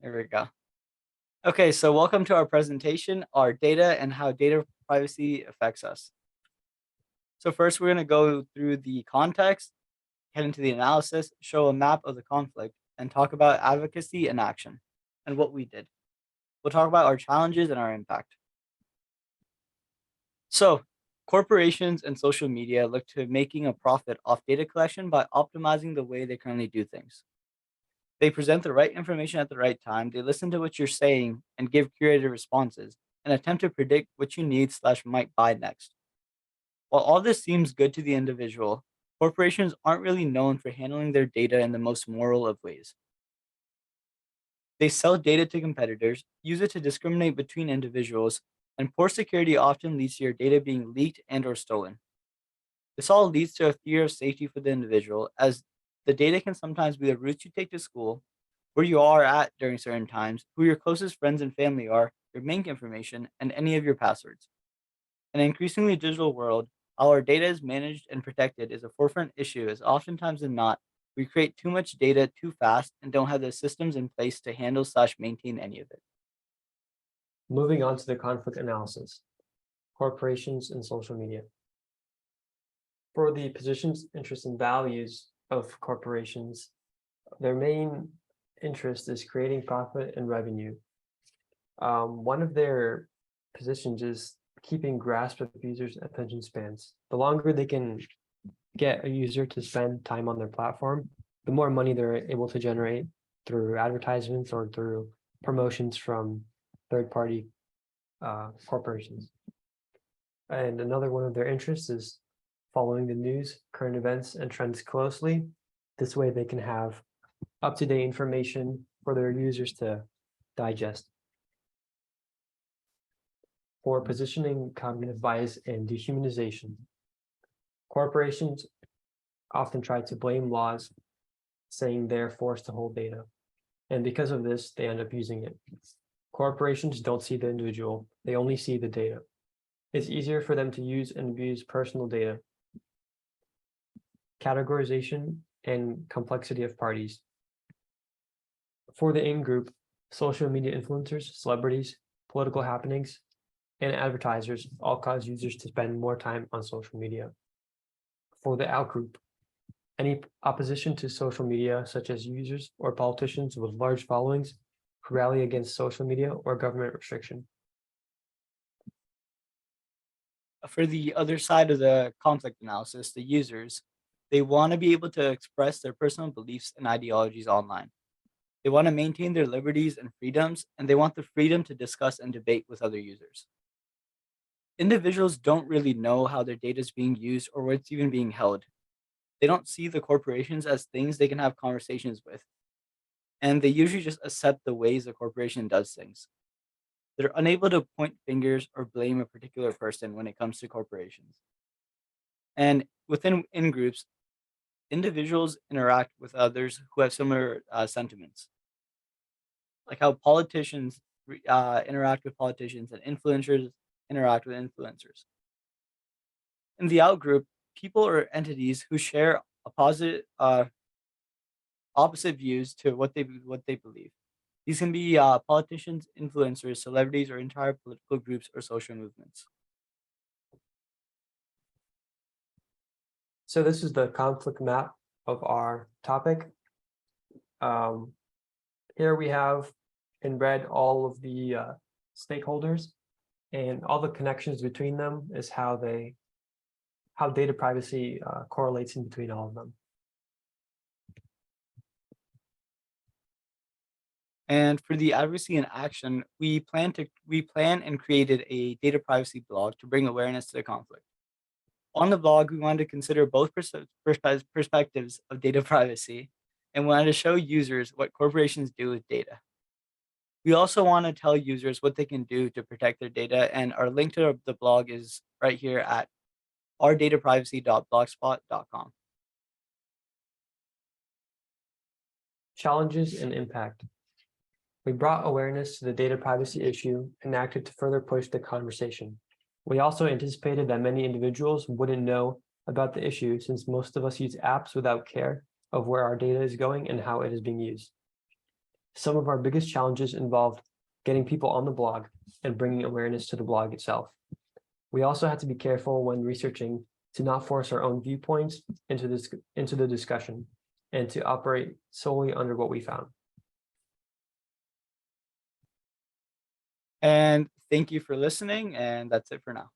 There we go. Okay, so welcome to our presentation, our data and how data privacy affects us. So first, we're going to go through the context, head into the analysis, show a map of the conflict, and talk about advocacy and action and what we did. We'll talk about our challenges and our impact. So, corporations and social media look to making a profit off data collection by optimizing the way they currently do things. They present the right information at the right time, they listen to what you're saying and give curated responses, and attempt to predict what you need slash might buy next. While all this seems good to the individual, corporations aren't really known for handling their data in the most moral of ways. They sell data to competitors, use it to discriminate between individuals, and poor security often leads to your data being leaked and or stolen. This all leads to a fear of safety for the individual, as the data can sometimes be the routes you take to school, where you are at during certain times, who your closest friends and family are, your bank information, and any of your passwords. In an increasingly digital world, how our data is managed and protected is a forefront issue, as oftentimes than not, we create too much data too fast and don't have the systems in place to handle slash maintain any of it. Moving on to the conflict analysis, corporations and social media. For the positions, interests, and values of corporations, their main interest is creating profit and revenue. One of their positions is keeping grasp of users' attention spans. The longer they can get a user to spend time on their platform, the more money they're able to generate through advertisements or through promotions from third-party corporations. And another one of their interests is following the news, current events, and trends closely. This way they can have up-to-date information for their users to digest. For positioning, cognitive bias, and dehumanization, corporations often try to blame laws, saying they're forced to hold data. And because of this, they end up using it. Corporations don't see the individual, they only see the data. It's easier for them to use and abuse personal data. Categorization and complexity of parties. For the in-group, social media influencers, celebrities, political happenings, and advertisers all cause users to spend more time on social media. For the out-group, any opposition to social media, such as users or politicians with large followings who rally against social media or government restriction. For the other side of the conflict analysis, the users, they want to be able to express their personal beliefs and ideologies online. They want to maintain their liberties and freedoms, and they want the freedom to discuss and debate with other users. Individuals don't really know how their data is being used or where it's even being held. They don't see the corporations as things they can have conversations with, and they usually just accept the ways the corporation does things. They're unable to point fingers or blame a particular person when it comes to corporations. And within in groups, individuals interact with others who have similar sentiments, like how politicians interact with politicians and influencers interact with influencers. In the out group, people or entities who share opposite views to what they believe. These can be politicians, influencers, celebrities, or entire political groups or social movements. So this is the conflict map of our topic. Here we have in red all of the stakeholders, and all the connections between them is how data privacy correlates in between all of them. And for the advocacy and action, we plan and created a data privacy blog to bring awareness to the conflict. On the blog, we wanted to consider both perspectives of data privacy and wanted to show users what corporations do with data. We also want to tell users what they can do to protect their data, and our link to the blog is right here at ourdataprivacy.blogspot.com. Challenges and impact. We brought awareness to the data privacy issue and acted to further push the conversation. We also anticipated that many individuals wouldn't know about the issue, since most of us use apps without care of where our data is going and how it is being used. Some of our biggest challenges involved getting people on the blog and bringing awareness to the blog itself. We also had to be careful when researching to not force our own viewpoints into the discussion and to operate solely under what we found. And thank you for listening, and that's it for now.